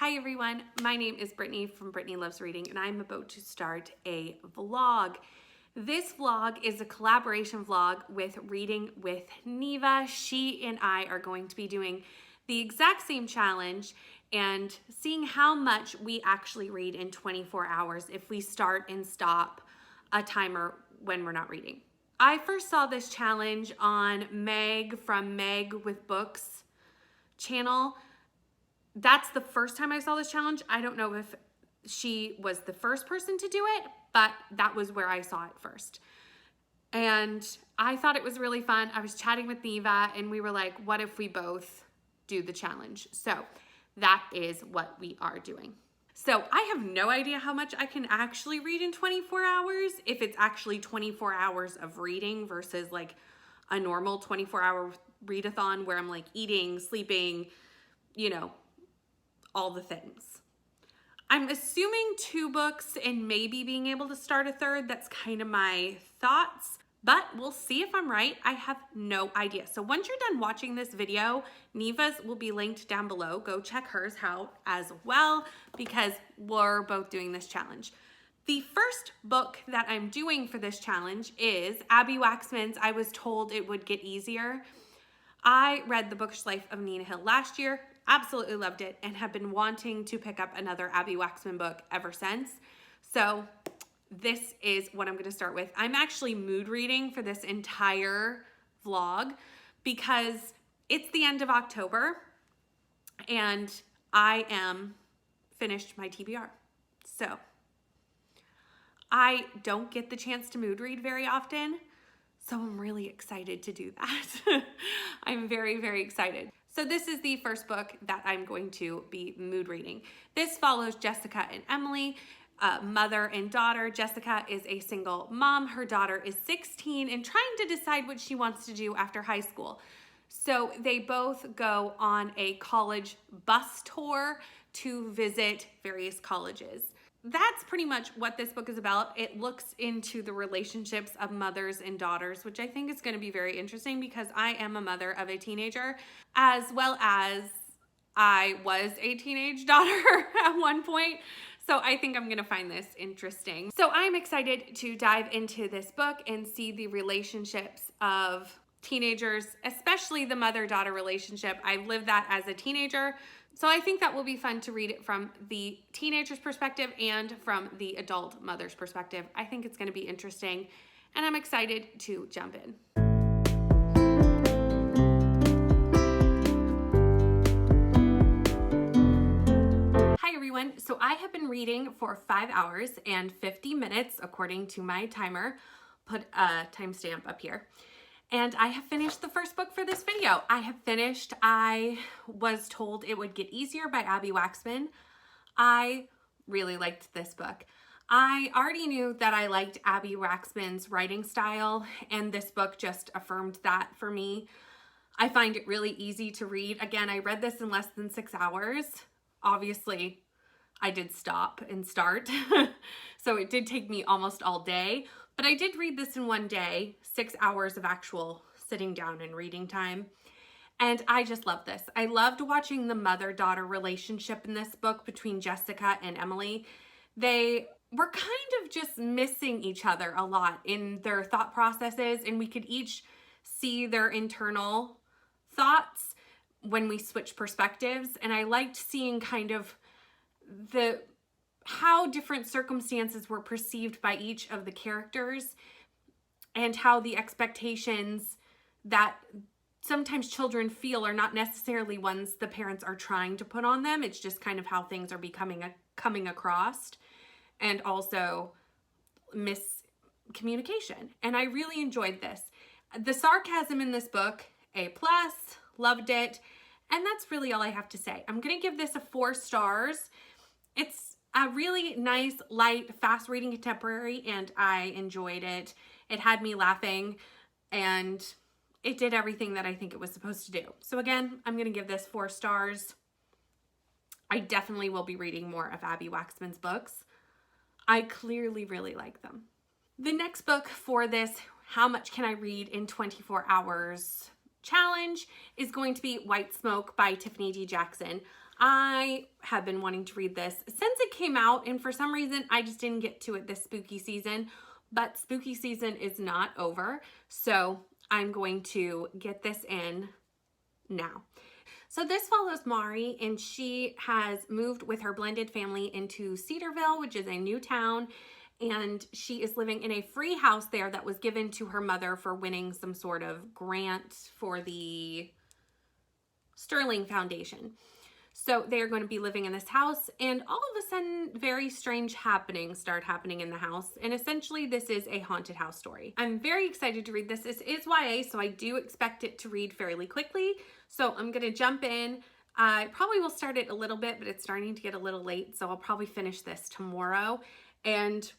Hi everyone, my name is Brittany from Brittany Loves Reading and I'm about to start a vlog. This vlog is a collaboration vlog with Reading with Neva. She and I are going to be doing the exact same challenge and seeing how much we actually read in 24 hours if we start and stop a timer when we're not reading. I first saw this challenge on Meg from Meg with Books channel. That's the first time I saw this challenge. I don't know if she was the first person to do it, but that was where I saw it first. And I thought it was really fun. I was chatting with Neva and we were like, what if we both do the challenge? So that is what we are doing. So I have no idea how much I can actually read in 24 hours, if it's actually 24 hours of reading versus like a normal 24-hour readathon where I'm like eating, sleeping, you know, all the things. I'm assuming 2 books and maybe being able to start a third. That's kind of my thoughts, but we'll see if I'm right. I have no idea. So once you're done watching this video, Neva's will be linked down below. Go check hers out as well because we're both doing this challenge. The first book that I'm doing for this challenge is Abby Waxman's I Was Told It Would Get Easier. I read The Bookish Life of Nina Hill last year, absolutely loved it, and have been wanting to pick up another Abby Waxman book ever since. So this is what I'm going to start with. I'm actually mood reading for this entire vlog because it's the end of October and I am finished my TBR. So I don't get the chance to mood read very often. So I'm really excited to do that. I'm very, very excited. So this is the first book that I'm going to be mood reading. This follows Jessica and Emily, mother and daughter. Jessica is a single mom. Her daughter is 16 and trying to decide what she wants to do after high school. So they both go on a college bus tour to visit various colleges. That's pretty much what this book is about. It looks into the relationships of mothers and daughters, which I think is going to be very interesting because I am a mother of a teenager, as well as I was a teenage daughter at one point. So I think I'm going to find this interesting. So I'm excited to dive into this book and see the relationships of teenagers, especially the mother-daughter relationship. I've lived that as a teenager. So I think that will be fun to read it from the teenager's perspective and from the adult mother's perspective. I think it's going to be interesting and I'm excited to jump in. Hi everyone. So I have been reading for 5 hours and 50 minutes according to my timer. Put a timestamp up here. And I have finished the first book for this video. I Was Told It Would Get Easier by Abby Waxman. I really liked this book. I already knew that I liked Abby Waxman's writing style, and this book just affirmed that for me. I find it really easy to read. Again, I read this in less than 6 hours. Obviously, I did stop and start, so it did take me almost all day. But I did read this in one day, 6 hours of actual sitting down and reading time. And I just love this. I loved watching the mother-daughter relationship in this book between Jessica and Emily. They were kind of just missing each other a lot in their thought processes, and we could each see their internal thoughts when we switch perspectives. And I liked seeing kind of how different circumstances were perceived by each of the characters and how the expectations that sometimes children feel are not necessarily ones the parents are trying to put on them. It's just kind of how things are coming across, and also miscommunication. And I really enjoyed this. The sarcasm in this book, A+, loved it. And that's really all I have to say. I'm going to give this a 4 stars. It's a really nice, light, fast reading contemporary, and I enjoyed it. It had me laughing, and it did everything that I think it was supposed to do. So again, I'm going to give this 4 stars. I definitely will be reading more of Abby Waxman's books. I clearly really like them. The next book for this How Much Can I Read in 24 Hours challenge is going to be White Smoke by Tiffany D. Jackson. I have been wanting to read this since it came out, and for some reason I just didn't get to it this spooky season, but spooky season is not over, so I'm going to get this in now. So this follows Mari, and she has moved with her blended family into Cedarville, which is a new town, and she is living in a free house there that was given to her mother for winning some sort of grant for the Sterling Foundation. So they're going to be living in this house, and all of a sudden, very strange happenings start happening in the house. And essentially, this is a haunted house story. I'm very excited to read this. This is YA, so I do expect it to read fairly quickly. So I'm going to jump in. I probably will start it a little bit, but it's starting to get a little late, so I'll probably finish this tomorrow. And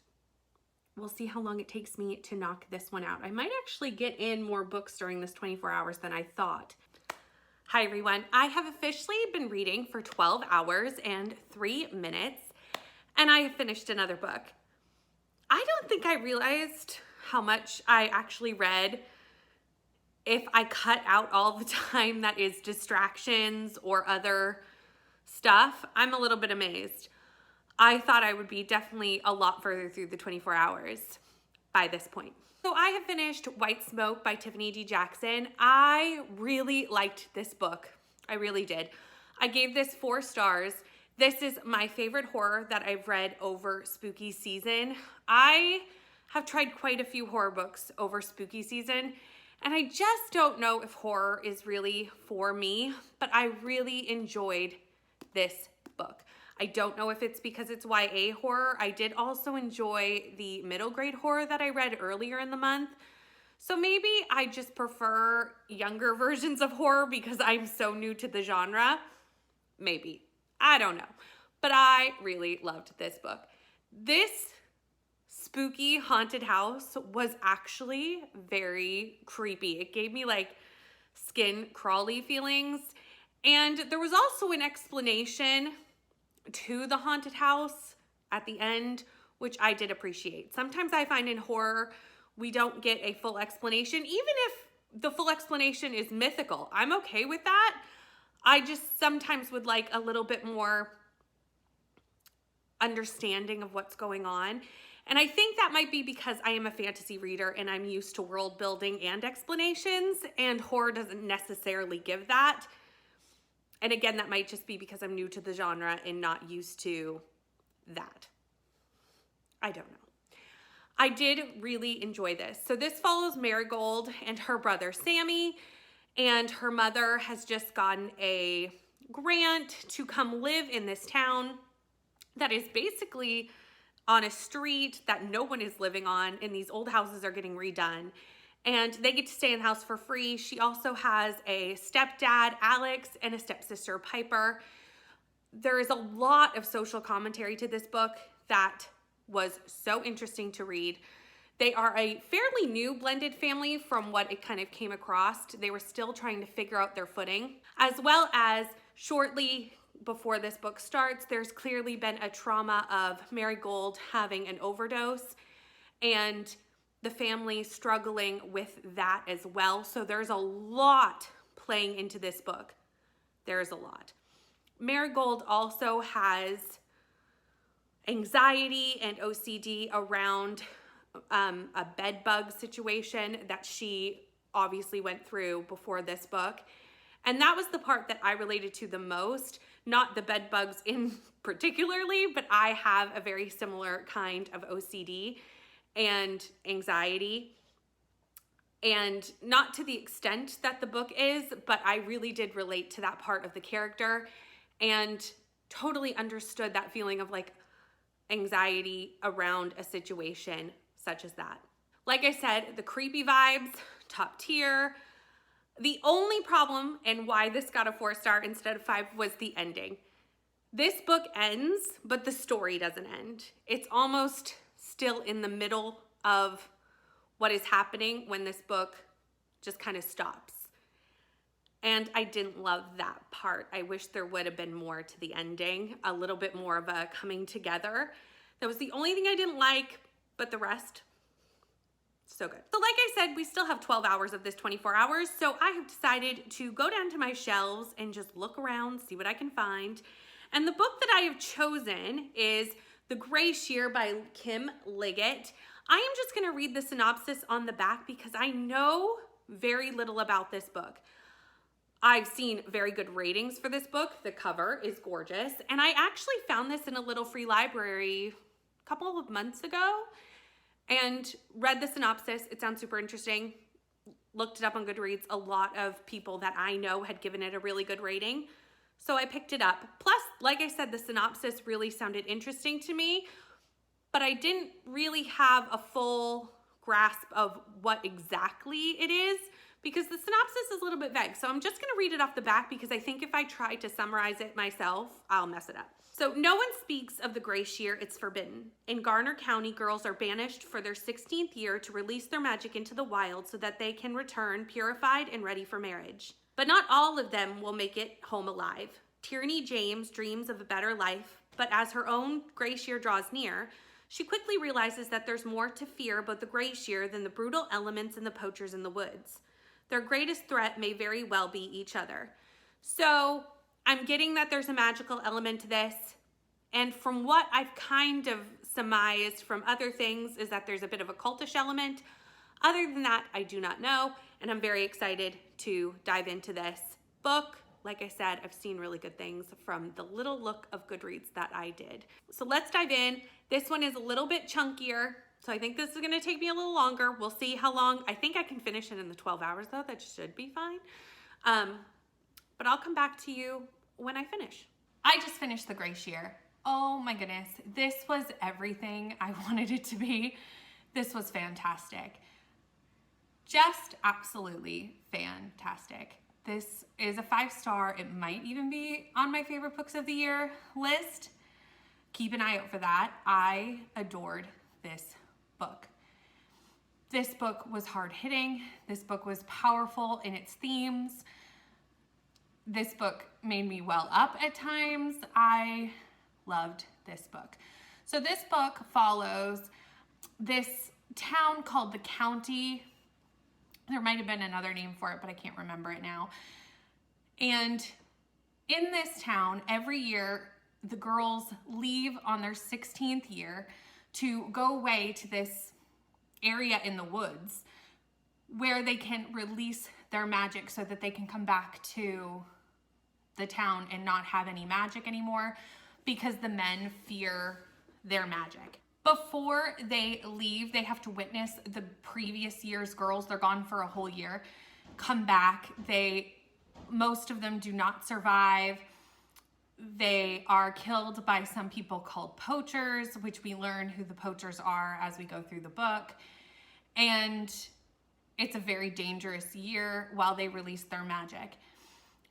we'll see how long it takes me to knock this one out. I might actually get in more books during this 24 hours than I thought. Hi everyone, I have officially been reading for 12 hours and 3 minutes, and I have finished another book. I don't think I realized how much I actually read if I cut out all the time that is distractions or other stuff. I'm a little bit amazed. I thought I would be definitely a lot further through the 24 hours by this point. So I have finished White Smoke by Tiffany D. Jackson. I really liked this book. I really did. I gave this 4 stars. This is my favorite horror that I've read over spooky season. I have tried quite a few horror books over spooky season, and I just don't know if horror is really for me, but I really enjoyed this book. I don't know if it's because it's YA horror. I did also enjoy the middle grade horror that I read earlier in the month. So maybe I just prefer younger versions of horror because I'm so new to the genre. Maybe. I don't know. But I really loved this book. This spooky haunted house was actually very creepy. It gave me like skin crawly feelings. And there was also an explanation to the haunted house at the end, which I did appreciate. Sometimes I find in horror, we don't get a full explanation, even if the full explanation is mythical. I'm okay with that. I just sometimes would like a little bit more understanding of what's going on. And I think that might be because I am a fantasy reader and I'm used to world building and explanations, and horror doesn't necessarily give that. And again, that might just be because I'm new to the genre and not used to that. I don't know. I did really enjoy this. So this follows Marigold and her brother Sammy, and her mother has just gotten a grant to come live in this town that is basically on a street that no one is living on, and these old houses are getting redone. And they get to stay in the house for free. She also has a stepdad, Alex, and a stepsister, Piper. There is a lot of social commentary to this book that was so interesting to read. They are a fairly new blended family from what it kind of came across. They were still trying to figure out their footing. As well as shortly before this book starts, there's clearly been a trauma of Marigold having an overdose, and the family struggling with that as well. So there's a lot playing into this book. There's a lot. Marigold also has anxiety and OCD around a bed bug situation that she obviously went through before this book. And that was the part that I related to the most, not the bed bugs in particularly, but I have a very similar kind of OCD and anxiety, and not to the extent that the book is, but I really did relate to that part of the character and totally understood that feeling of like anxiety around a situation such as that. Like I said, the creepy vibes, top tier. The only problem and why this got a 4-star instead of 5 was the ending. This book ends, but the story doesn't end. It's almost still in the middle of what is happening when this book just kind of stops. And I didn't love that part. I wish there would have been more to the ending, a little bit more of a coming together. That was the only thing I didn't like, but the rest, So good. So like I said, we still have 12 hours of this 24 hours. So I have decided to go down to my shelves and just look around, see what I can find. And the book that I have chosen is The Gray Shear by Kim Liggett. I am just going to read the synopsis on the back because I know very little about this book. I've seen very good ratings for this book. The cover is gorgeous. And I actually found this in a little free library a couple of months ago and read the synopsis. It sounds super interesting. Looked it up on Goodreads. A lot of people that I know had given it a really good rating. So I picked it up. Plus, like I said, the synopsis really sounded interesting to me, but I didn't really have a full grasp of what exactly it is because the synopsis is a little bit vague. So I'm just gonna read it off the back because I think if I try to summarize it myself, I'll mess it up. So no one speaks of the gray shear, it's forbidden. In Garner County, girls are banished for their 16th year to release their magic into the wild so that they can return purified and ready for marriage. But not all of them will make it home alive. Tierney James dreams of a better life, but as her own gray shear draws near, she quickly realizes that there's more to fear about the gray shear than the brutal elements and the poachers in the woods. Their greatest threat may very well be each other. So I'm getting that there's a magical element to this. And from what I've kind of surmised from other things is that there's a bit of a cultish element. Other than that, I do not know. And I'm very excited to dive into this book. Like I said, I've seen really good things from the little look of Goodreads that I did. So let's dive in. This one is a little bit chunkier. So I think this is gonna take me a little longer. We'll see how long. I think I can finish it in the 12 hours though. That should be fine. But I'll come back to you when I finish. I just finished The Gray Shear. Oh my goodness. This was everything I wanted it to be. This was fantastic. Just absolutely fantastic. This is a 5-star. It might even be on my favorite books of the year list. Keep an eye out for that. I adored this book. This book was hard-hitting. This book was powerful in its themes. This book made me well up at times. I loved this book. So this book follows this town called the County. There might have been another name for it, but I can't remember it now. And in this town, every year, the girls leave on their 16th year to go away to this area in the woods where they can release their magic so that they can come back to the town and not have any magic anymore because the men fear their magic. Before they leave, they have to witness the previous year's girls, they're gone for a whole year, come back. Most of them do not survive. They are killed by some people called poachers, which we learn who the poachers are as we go through the book. And it's a very dangerous year while they release their magic.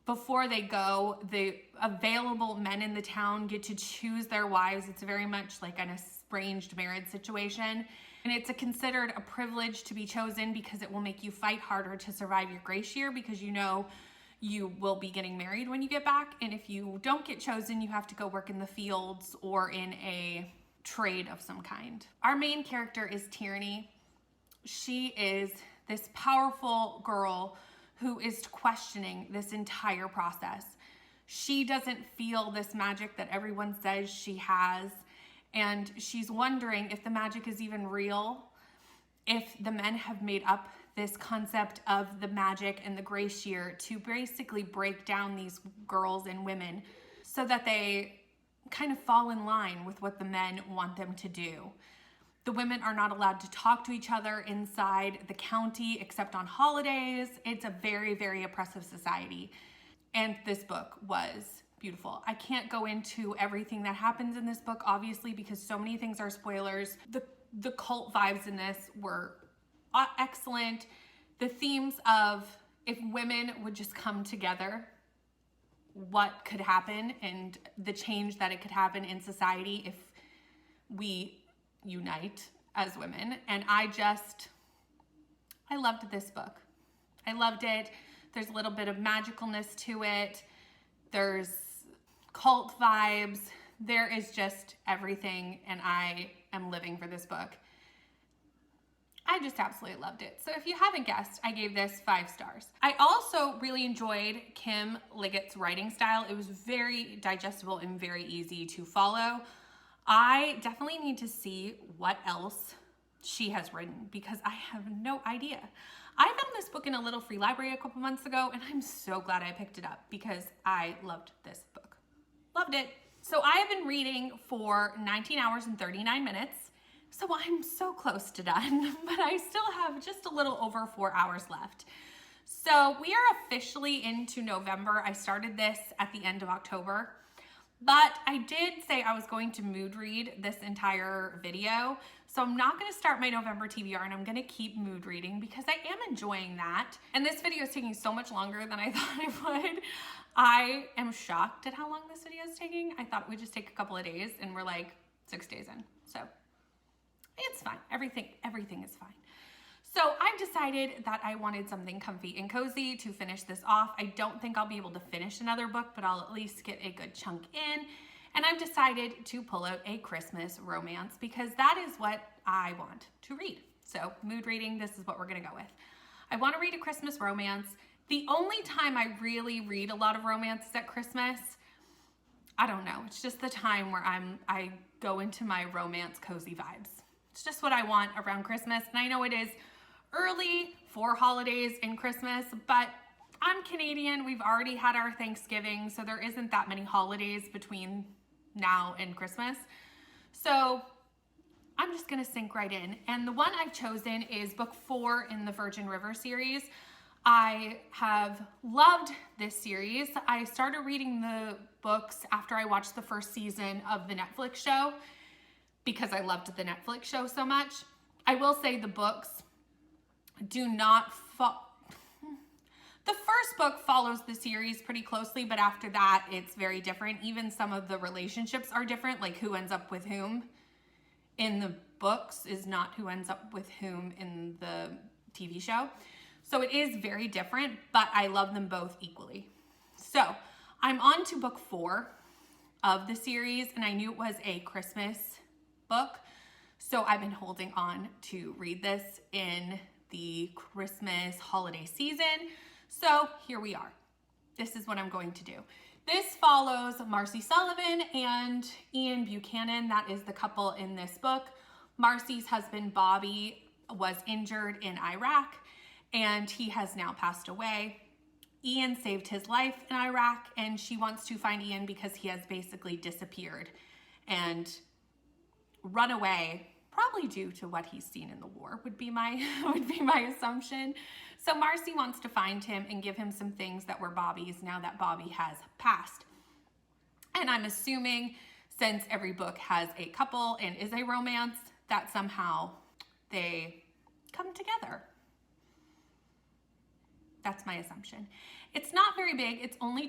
Before they go, the available men in the town get to choose their wives. It's very much like an arranged marriage situation. And it's considered a privilege to be chosen because it will make you fight harder to survive your gray shear because you know you will be getting married when you get back. And if you don't get chosen, you have to go work in the fields or in a trade of some kind. Our main character is Tierney. She is this powerful girl who is questioning this entire process. She doesn't feel this magic that everyone says she has, and she's wondering if the magic is even real, if the men have made up this concept of the magic and the gray shear to basically break down these girls and women so that they kind of fall in line with what the men want them to do. The women are not allowed to talk to each other inside the county except on holidays. It's a very, very oppressive society. And this book was beautiful. I can't go into everything that happens in this book, obviously, because so many things are spoilers. The cult vibes in this were excellent. The themes of if women would just come together, what could happen and the change that it could happen in society if we unite as women. And I loved this book. I loved it. There's a little bit of magicalness to it. There's cult vibes. There is just everything, and I am living for this book. I just absolutely loved it. So if you haven't guessed, I gave this 5 stars. I also really enjoyed Kim Liggett's writing style. It was very digestible and very easy to follow. I definitely need to see what else she has written because I have no idea. I found this book in a little free library a couple months ago, and I'm so glad I picked it up because I loved this book. Loved it. So I have been reading for 19 hours and 39 minutes. So I'm so close to done, but I still have just a little over 4 hours left. So we are officially into November. I started this at the end of October, but I did say I was going to mood read this entire video. So I'm not gonna start my November TBR and I'm gonna keep mood reading because I am enjoying that. And this video is taking so much longer than I thought it would. I am shocked at how long this video is taking. I thought it would just take a couple of days and we're like 6 days in, so. It's fine. Everything is fine. So I've decided that I wanted something comfy and cozy to finish this off. I don't think I'll be able to finish another book, but I'll at least get a good chunk in. And I've decided to pull out a Christmas romance because that is what I want to read. So mood reading, this is what we're gonna go with. I wanna read a Christmas romance. The only time I really read a lot of romance is at Christmas. I don't know, it's just the time where I go into my romance cozy vibes. It's just what I want around Christmas. And I know it is early for holidays and Christmas, but I'm Canadian. We've already had our Thanksgiving, so there isn't that many holidays between now and Christmas. So I'm just gonna sink right in. And the one I've chosen is book 4 in the Virgin River series. I have loved this series. I started reading the books after I watched the first season of the Netflix show, because I loved the Netflix show so much. I will say the books do not the first book follows the series pretty closely, but after that it's very different. Even some of the relationships are different, like who ends up with whom in the books is not who ends up with whom in the TV show. So it is very different, but I love them both equally. So I'm on to book 4 of the series, and I knew it was a Christmas book, so I've been holding on to read this in the Christmas holiday season. So here we are. This is what I'm going to do. This follows Marcy Sullivan and Ian Buchanan. That is the couple in this book. Marcy's husband Bobby was injured in Iraq and he has now passed away. Ian saved his life in Iraq and she wants to find Ian because he has basically disappeared and run away, probably due to what he's seen in the war would be my assumption. So Marcy wants to find him and give him some things that were Bobby's now that Bobby has passed. And I'm assuming since every book has a couple and is a romance, that somehow they come together. That's my assumption. It's not very big. It's only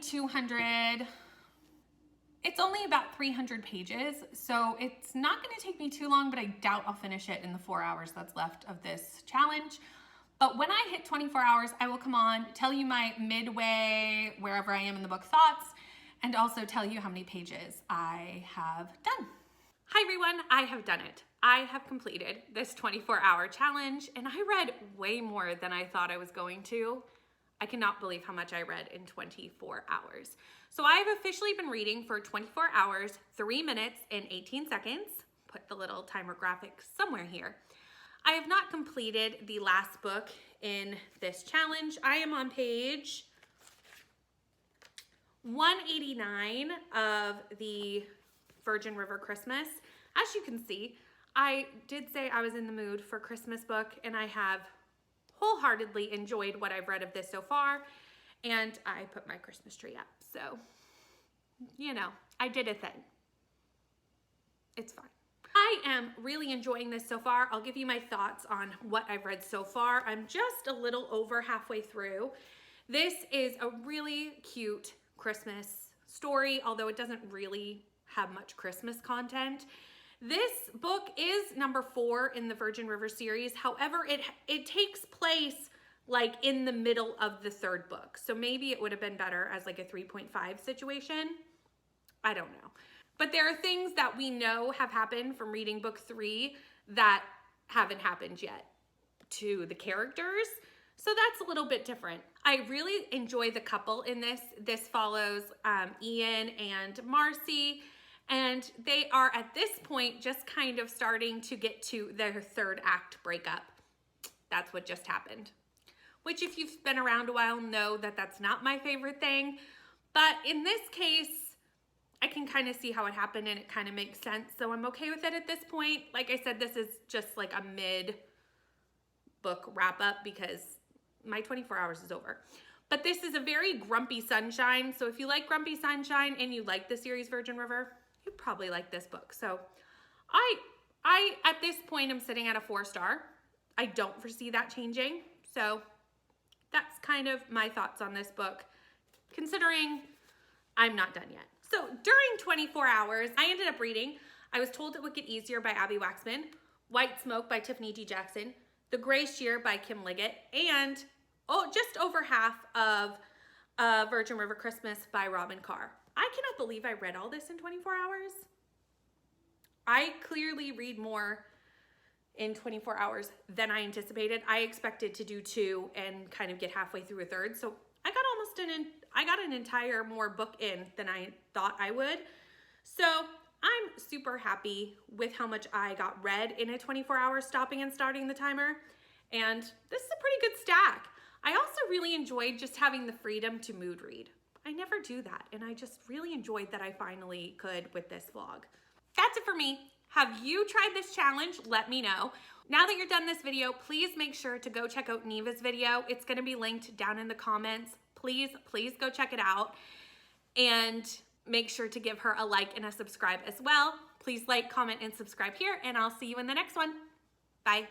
about 300 pages, so it's not going to take me too long, but I doubt I'll finish it in the 4 hours that's left of this challenge. But when I hit 24 hours, I will come on, tell you my midway, wherever I am in the book thoughts, and also tell you how many pages I have done. Hi everyone, I have done it. I have completed this 24-hour challenge, and I read way more than I thought I was going to. I cannot believe how much I read in 24 hours. So I have officially been reading for 24 hours, 3 minutes and 18 seconds. Put the little timer graphic somewhere here. I have not completed the last book in this challenge. I am on page 189 of the Virgin River Christmas. As you can see, I did say I was in the mood for a Christmas book, and I have wholeheartedly enjoyed what I've read of this so far, and I put my Christmas tree up. So, you know, I did a thing. It's fine. I am really enjoying this so far. I'll give you my thoughts on what I've read so far. I'm just a little over halfway through. This is a really cute Christmas story, although it doesn't really have much Christmas content. This book is number 4 in the Virgin River series. However, it takes place like in the middle of the 3rd book. So maybe it would have been better as like a 3.5 situation. I don't know. But there are things that we know have happened from reading book 3 that haven't happened yet. to the characters. So that's a little bit different. I really enjoy the couple in this. This follows Ian and Marcy, and they are at this point just kind of starting to get to their third act breakup. That's what just happened. Which, if you've been around a while, know that that's not my favorite thing. But in this case, I can kind of see how it happened and it kind of makes sense. So I'm okay with it at this point. Like I said, this is just like a mid-book wrap-up because my 24 hours is over. But this is a very Grumpy Sunshine. So if you like Grumpy Sunshine and you like the series Virgin River, you probably like this book. So I at this point, I'm sitting at a 4-star. I don't foresee that changing. So that's kind of my thoughts on this book, considering I'm not done yet. So during 24 hours, I ended up reading I Was Told It Would Get Easier by Abby Waxman, White Smoke by Tiffany D. Jackson, The Gray Shear by Kim Liggett, and just over half of Virgin River Christmas by Robin Carr. I cannot believe I read all this in 24 hours. I clearly read more in 24 hours than I anticipated. I expected to do 2 and kind of get halfway through a third. So I got an entire more book in than I thought I would. So I'm super happy with how much I got read in a 24 hours stopping and starting the timer. And this is a pretty good stack. I also really enjoyed just having the freedom to mood read. I never do that. And I just really enjoyed that I finally could with this vlog. That's it for me. Have you tried this challenge? Let me know. Now that you're done this video, please make sure to go check out Neva's video. It's gonna be linked down in the comments. Please go check it out. And make sure to give her a like and a subscribe as well. Please like, comment, and subscribe here, and I'll see you in the next one. Bye.